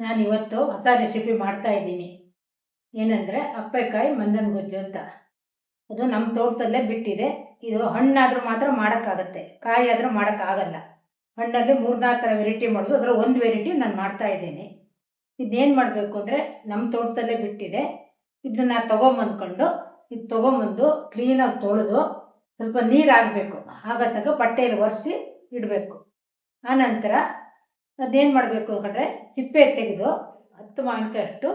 ನಾನು ಇವತ್ತು ಹೊಸ ರೆಸಿಪಿ ಮಾಡ್ತಾ ಇದ್ದೀನಿ. ಏನಂದರೆ ಅಪ್ಪೆಕಾಯಿ ಮಂದನ್ ಗೊಜ್ಜು ಅಂತ. ಅದು ನಮ್ಮ ತೋಟದಲ್ಲೇ ಬಿಟ್ಟಿದೆ. ಇದು ಹಣ್ಣಾದರೂ ಮಾತ್ರ ಮಾಡೋಕ್ಕಾಗತ್ತೆ, ಕಾಯಿ ಆದರೂ ಮಾಡೋಕ್ಕಾಗಲ್ಲ. ಹಣ್ಣಲ್ಲಿ 3-4 ಥರ ವೆರೈಟಿ ಮಾಡೋದು, ಅದರ ಒಂದು ವೆರೈಟಿ ನಾನು ಮಾಡ್ತಾ ಇದ್ದೀನಿ. ಇದನ್ನೇನು ಮಾಡಬೇಕು ಅಂದರೆ, ನಮ್ಮ ತೋಟದಲ್ಲೇ ಬಿಟ್ಟಿದೆ. ಇದನ್ನು ತೊಗೊಂಬಂದ್ಕೊಂಡು ಇದು ತೊಗೊಂಬಂದು ಕ್ಲೀನಾಗಿ ತೊಳೆದು ಸ್ವಲ್ಪ ನೀರು ಹಾಕಬೇಕು. ಆಗತ್ತಾಗ ಬಟ್ಟೆಯಲ್ಲಿ ಒರೆಸಿ ಇಡಬೇಕು. ಆನಂತರ ಅದೇನು ಮಾಡಬೇಕು ಅಂದರೆ, ಸಿಪ್ಪೆ ತೆಗೆದು 10 ಮಾವಿನಕಾಯಿ ಅಷ್ಟು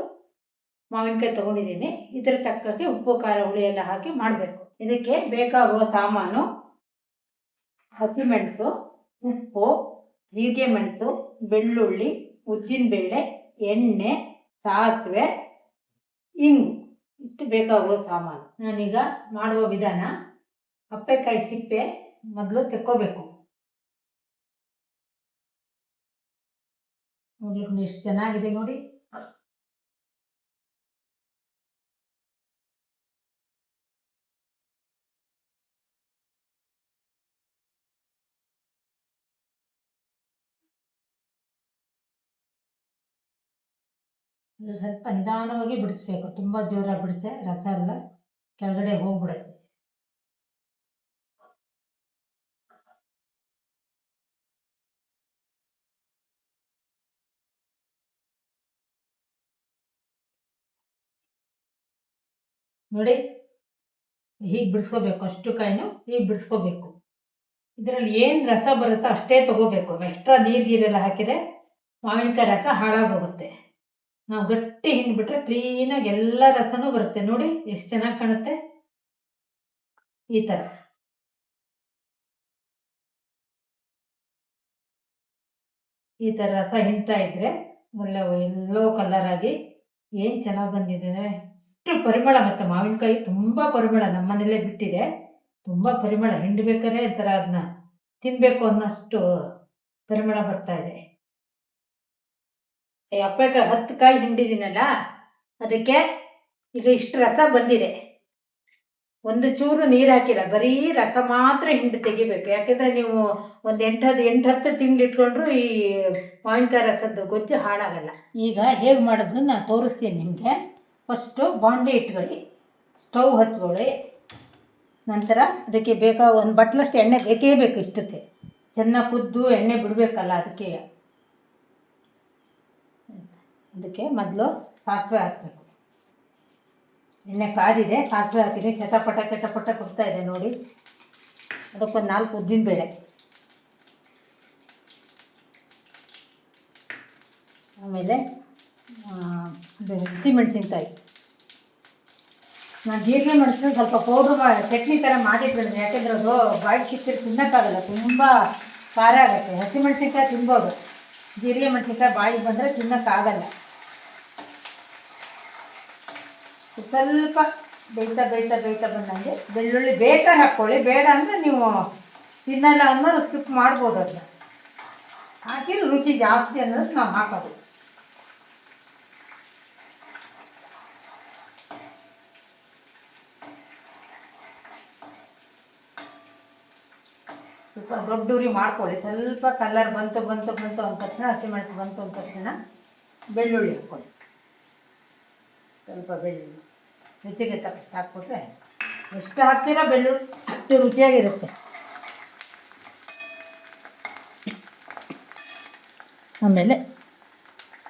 ಮಾವಿನಕಾಯಿ ತೊಗೊಂಡಿದ್ದೀನಿ. ಇದರ ತಕ್ಕಂಗೆ ಉಪ್ಪು ಖಾರ ಹುಳಿ ಎಲ್ಲ ಹಾಕಿ ಮಾಡಬೇಕು. ಇದಕ್ಕೆ ಬೇಕಾಗುವ ಸಾಮಾನು: ಹಸಿಮೆಣಸು, ಉಪ್ಪು, ಜೀರಿಗೆ ಮೆಣಸು, ಬೆಳ್ಳುಳ್ಳಿ, ಉದ್ದಿನಬೇಳೆ, ಎಣ್ಣೆ, ಸಾಸಿವೆ, ಇಂಗು. ಇಷ್ಟು ಬೇಕಾಗುವ ಸಾಮಾನು. ನಾನೀಗ ಮಾಡುವ ವಿಧಾನ: ಅಪ್ಪೆಕಾಯಿ ಸಿಪ್ಪೆ ಮೊದಲು ತೆಕ್ಕೋಬೇಕು. ನೋಡ್ಲಿಕ್ಕೆ ಎಷ್ಟು ಚೆನ್ನಾಗಿದೆ ನೋಡಿ. ಸ್ವಲ್ಪ ನಿಧಾನವಾಗಿ ಬಿಡಿಸ್ಬೇಕು, ತುಂಬಾ ಜೋರಾಗಿ ಬಿಡಿಸೆ ರಸ ಎಲ್ಲ ಕೆಳಗಡೆ ಹೋಗ್ಬಿಡುತ್ತೆ. ನೋಡಿ, ಹೀಗೆ ಬಿಡಿಸ್ಕೋಬೇಕು. ಅಷ್ಟು ಕಾಯಿನೂ ಹೀಗೆ ಬಿಡಿಸ್ಕೋಬೇಕು. ಇದರಲ್ಲಿ ಏನು ರಸ ಬರುತ್ತೋ ಅಷ್ಟೇ ತಗೋಬೇಕು. ಎಕ್ಸ್ಟ್ರಾ ನೀರೆಲ್ಲ ಹಾಕಿದರೆ ಮಾವಿನಕಾಯಿ ರಸ ಹಾಳಾಗೋಗುತ್ತೆ. ನಾವು ಗಟ್ಟಿ ಹಿಂಡ್ಬಿಟ್ರೆ ಕ್ಲೀನಾಗಿ ಎಲ್ಲ ರಸನೂ ಬರುತ್ತೆ. ನೋಡಿ ಎಷ್ಟು ಚೆನ್ನಾಗಿ ಕಾಣುತ್ತೆ. ಈ ಥರ ರಸ ಹಿಂಡ್ತಾ ಇದ್ರೆ ಒಳ್ಳೆ ಎಲ್ಲೋ ಕಲರ್ ಆಗಿ ಏನು ಚೆನ್ನಾಗಿ ಬಂದಿದೆ. ಇಷ್ಟು ಪರಿಮಳ. ಮತ್ತು ಮಾವಿನಕಾಯಿ ತುಂಬ ಪರಿಮಳ. ನಮ್ಮನೇಲೇ ಬಿಟ್ಟಿದೆ, ತುಂಬ ಪರಿಮಳ. ಹಿಂಡ್ಬೇಕಾದ್ರೆ ಒಂಥರ ಅದನ್ನ ತಿನ್ನಬೇಕು ಅನ್ನೋಷ್ಟು ಪರಿಮಳ ಬರ್ತಾ ಇದೆ. ಅಪ್ಪೆಕಾಯಿ 10 ಕಾಯಿ ಹಿಂಡಿದ್ದೀನಲ್ಲ, ಅದಕ್ಕೆ ಈಗ ಇಷ್ಟು ರಸ ಬಂದಿದೆ. ಒಂದು ಚೂರು ನೀರು ಹಾಕಿಲ್ಲ, ಬರೀ ರಸ ಮಾತ್ರ ಹಿಂಡಿ ತೆಗಿಬೇಕು. ಯಾಕೆಂದರೆ ನೀವು ಒಂದು 8-10 ತಿಂಗಳು ಇಟ್ಕೊಂಡ್ರು ಈ ಮಾವಿನಕಾಯಿ ರಸದ್ದು ಗೊಜ್ಜು ಹಾಳಾಗಲ್ಲ. ಈಗ ಹೇಗೆ ಮಾಡೋದು ನಾನು ತೋರಿಸ್ತೀನಿ ನಿಮಗೆ. ಫಸ್ಟು ಬಾಂಡೆ ಇಟ್ಕೊಳ್ಳಿ, ಸ್ಟವ್ ಹಚ್ಕೊಳ್ಳಿ. ನಂತರ ಅದಕ್ಕೆ ಬೇಕಾದ ಒಂದು ಬಟ್ಲಷ್ಟು ಎಣ್ಣೆ ಬೇಕೇ ಬೇಕು. ಇಷ್ಟಕ್ಕೆ ಚೆನ್ನಾಗಿ ಕುದ್ದು ಎಣ್ಣೆ ಬಿಡಬೇಕಲ್ಲ, ಅದಕ್ಕೆ ಮೊದಲು ಸಾಸಿವೆ ಹಾಕಬೇಕು. ಎಣ್ಣೆ ಕಾದಿದೆ, ಸಾಸಿವೆ ಹಾಕಿದೆ. ಚಟಪಟ ಕೊಡ್ತಾ ಇದೆ ನೋಡಿ. ಅದಕ್ಕೊಂದು 4 ಉದ್ದಿನಬೇಳೆ, ಆಮೇಲೆ ಹಸಿಮೆಣಸಿನ್ಕಾಯಿ. ನಾನು ಜೀರಿಗೆ ಮೆಣಸು ಸ್ವಲ್ಪ ಪೌಡ್ರ್ ಚಟ್ನಿ ಥರ ಮಾಡಿಟ್ಬಿಡಿದೆ. ಯಾಕೆಂದರೆ ಅದು ಬಾಯಿ ಕಿತ್ತಿರಿ ತಿನ್ನೋಕ್ಕಾಗಲ್ಲ, ತುಂಬ ಖಾರ ಆಗುತ್ತೆ. ಹಸಿಮೆಣಸಿನ್ಕಾಯಿ ತಿನ್ಬೋದು, ಜೀರಿಗೆ ಮೆಣಸಿನ್ಕಾಯಿ ಬಾಯಿಗೆ ಬಂದರೆ ತಿನ್ನೋಕ್ಕಾಗಲ್ಲ. ಸ್ವಲ್ಪ ಬೇಯ್ತಾ ಬಂದಂಗೆ ಬೆಳ್ಳುಳ್ಳಿ ಬೇಕಾದ್ರೆ ಹಾಕ್ಕೊಳ್ಳಿ, ಬೇಡ ಅಂದರೆ ನೀವು ತಿನ್ನಲ್ಲ ಅನ್ನೋರು ಸ್ಕಿಪ್ ಮಾಡ್ಬೋದು. ಅದನ್ನ ಹಾಕಿದ್ರೆ ರುಚಿ ಜಾಸ್ತಿ ಅನ್ನೋದು ನಾವು ಹಾಕೋದು. ಸ್ವಲ್ಪ ದೊಡ್ಡ ಉರಿ ಮಾಡ್ಕೊಳ್ಳಿ. ಸ್ವಲ್ಪ ಕಲರ್ ಬಂತು ಅಂದ ತಕ್ಷಣ, ಹಸಿಮೆಣಸು ಬಂತು ಅಂದ ತಕ್ಷಣ ಬೆಳ್ಳುಳ್ಳಿ ಹಾಕ್ಕೊಳ್ಳಿ. ಸ್ವಲ್ಪ ಬೆಳ್ಳುಳ್ಳಿ ರುಚಿಗೆ ತಕ್ಕಷ್ಟು ಹಾಕ್ಬಿಟ್ರೆ, ಎಷ್ಟು ಹಾಕ್ತೀರಾ ಬೆಳ್ಳುಳ್ಳಿ ಅಷ್ಟು ರುಚಿಯಾಗಿರುತ್ತೆ. ಆಮೇಲೆ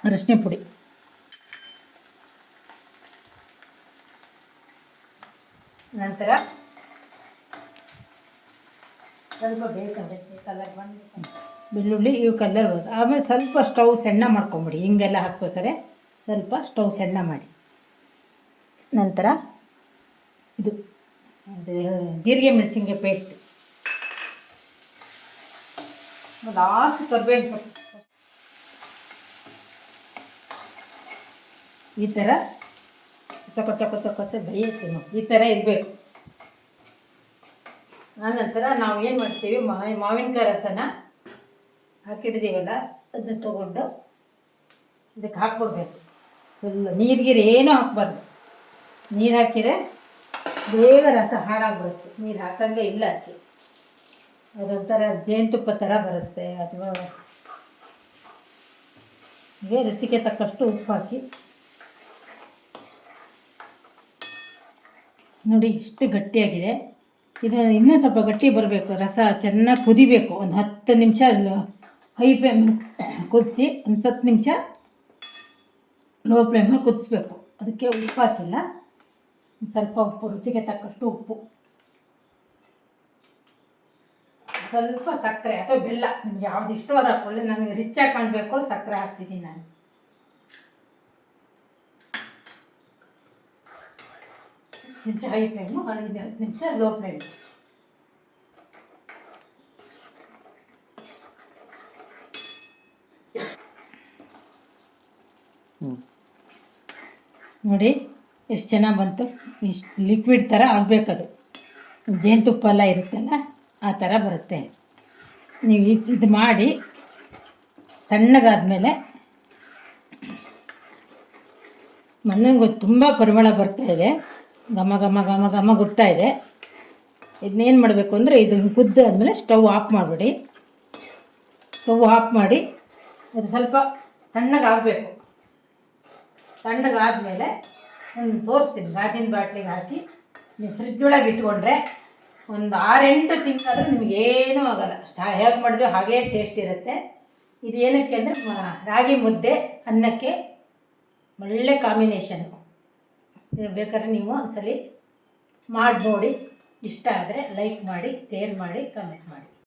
ಅರಶಿನ ಪುಡಿ, ನಂತರ ಸ್ವಲ್ಪ ಬೇಕಂದ್ರೆ ಕಲರ್ ಬಂದು ಬೆಳ್ಳುಳ್ಳಿ ಇವು ಕಲರ್ ಬರುತ್ತೆ. ಆಮೇಲೆ ಸ್ವಲ್ಪ ಸ್ಟವ್ ಸಣ್ಣ ಮಾಡ್ಕೊಂಬಿಡಿ. ಹಿಂಗೆಲ್ಲ ಹಾಕ್ಬೇಕಾದ್ರೆ ಸ್ವಲ್ಪ ಸ್ಟವ್ ಸಣ್ಣ ಮಾಡಿ. ನಂತರ ಇದು ಜೀರಿಗೆ ಮೆಣಸಿನ್ಕಾಯಿ ಪೇಸ್ಟ್, ಲಾಸ್ಟ್ ಕರ್ಬೇವಿನ ಸೊಪ್ಪು. ಈ ಥರ ಕೊತ್ತ ಬೇಯಿಸ್ತೀವಿ. ಈ ಥರ ಇರಬೇಕು. ಆನಂತರ ನಾವು ಏನು ಮಾಡ್ತೀವಿ, ಮಾವಿನಕಾಯಿ ರಸನ ಹಾಕಿಡಿದೀವಲ್ಲ, ಅದನ್ನ ತೊಗೊಂಡು ಇದಕ್ಕೆ ಹಾಕ್ಬಿಡ್ಬೇಕು. ಫುಲ್ ನೀರಿಗೆ ಏನೂ ಹಾಕ್ಬಾರ್ದು. ನೀರು ಹಾಕಿದರೆ ಬೇಗ ರಸ ಹಾಳಾಗ್ಬಿಡುತ್ತೆ. ನೀರು ಹಾಕಂಗೆ ಇಲ್ಲ. ಅದಕ್ಕೆ ಅದೊಂಥರ ಜೇನುತುಪ್ಪ ಥರ ಬರುತ್ತೆ. ಅಥವಾ ಹೀಗೆ ರುಚಿಗೆ ತಕ್ಕಷ್ಟು ಉಪ್ಪು ಹಾಕಿ ನೋಡಿ ಇಷ್ಟು ಗಟ್ಟಿಯಾಗಿದೆ. ಇದು ಇನ್ನೂ ಸ್ವಲ್ಪ ಗಟ್ಟಿ ಬರಬೇಕು, ರಸ ಚೆನ್ನಾಗಿ ಕುದಿಬೇಕು. ಒಂದು 10 ನಿಮಿಷ ಹೈ ಫ್ಲೇಮ್ ಕುದಿಸಿ, ಒಂದು 10 ನಿಮಿಷ ಲೋ ಫ್ಲೇಮಲ್ಲಿ ಕುದಿಸ್ಬೇಕು. ಅದಕ್ಕೆ ಉಪ್ಪು ಹಾಕಿಲ್ಲ, ಸ್ವಲ್ಪ ಉಪ್ಪು, ರುಚಿಗೆ ತಕ್ಕಷ್ಟು ಉಪ್ಪು, ಸ್ವಲ್ಪ ಸಕ್ಕರೆ ಅಥವಾ ಬೆಲ್ಲ, ನಿಮ್ಗೆ ಯಾವ್ದು ಇಷ್ಟವಾದ ಹಾಕೊಳ್ಳಿ. ನನಗೆ ರಿಚಾಗಿ ಕಾಣಬೇಕು, ಸಕ್ಕರೆ ಹಾಕ್ತಿದ್ದೀನಿ ನಾನು. ನಿಮಿಷ ಹೈ ಫ್ಲೇಮು, 5-10 ನಿಮಿಷ ಲೋ ಫ್ಲೇಮ್. ನೋಡಿ ಎಷ್ಟು ಚೆನ್ನಾಗಿ ಬಂತು. ಇಷ್ಟು ಲಿಕ್ವಿಡ್ ಥರ ಆಗಬೇಕದು, ಜೇನುತುಪ್ಪ ಎಲ್ಲ ಇರುತ್ತಲ್ಲ ಆ ಥರ ಬರುತ್ತೆ. ನೀವು ಇದು ಮಾಡಿ ತಣ್ಣಗಾದ್ಮೇಲೆ ಮನ್ನಂಗೆ ತುಂಬ ಪರಿಮಳ ಬರ್ತಾಯಿದೆ, ಘಮ ಘಮ ಘಮ ಘಮ ಗುಡ್ತಾ ಇದೆ. ಇದನ್ನೇನು ಮಾಡಬೇಕು ಅಂದರೆ, ಇದನ್ನು ಕುದ್ದಾದ್ಮೇಲೆ ಸ್ಟವ್ ಆಫ್ ಮಾಡಿಬಿಡಿ. ಸ್ಟವ್ ಆಫ್ ಮಾಡಿ ಅದು ಸ್ವಲ್ಪ ತಣ್ಣಗಾಗಬೇಕು. ತಣ್ಣಗಾದ್ಮೇಲೆ ಒಂದು ತೋರಿಸ್ತೀನಿ, ಗಾಜಿನ ಬಾಟ್ಲಿಗೆ ಹಾಕಿ ನೀವು ಫ್ರಿಜ್ ಒಳಗೆ ಇಟ್ಕೊಂಡ್ರೆ ಒಂದು 6-8 ತಿಂಗಳಾದರೂ ನಿಮಗೇನೂ ಆಗೋಲ್ಲ. ಹೇಗೆ ಮಾಡಿದ್ವಿ ಹಾಗೇ ಟೇಸ್ಟ್ ಇರುತ್ತೆ. ಇದು ಏನಕ್ಕೆ ಅಂದರೆ ರಾಗಿ ಮುದ್ದೆ ಅನ್ನಕ್ಕೆ ಒಳ್ಳೆ ಕಾಂಬಿನೇಷನ್ನು. ಇದು ಬೇಕಾದ್ರೆ ನೀವು ಒಂದ್ಸಲಿ ಮಾಡಿ ನೋಡಿ. ಇಷ್ಟ ಆದರೆ ಲೈಕ್ ಮಾಡಿ, ಶೇರ್ ಮಾಡಿ, ಕಮೆಂಟ್ ಮಾಡಿ.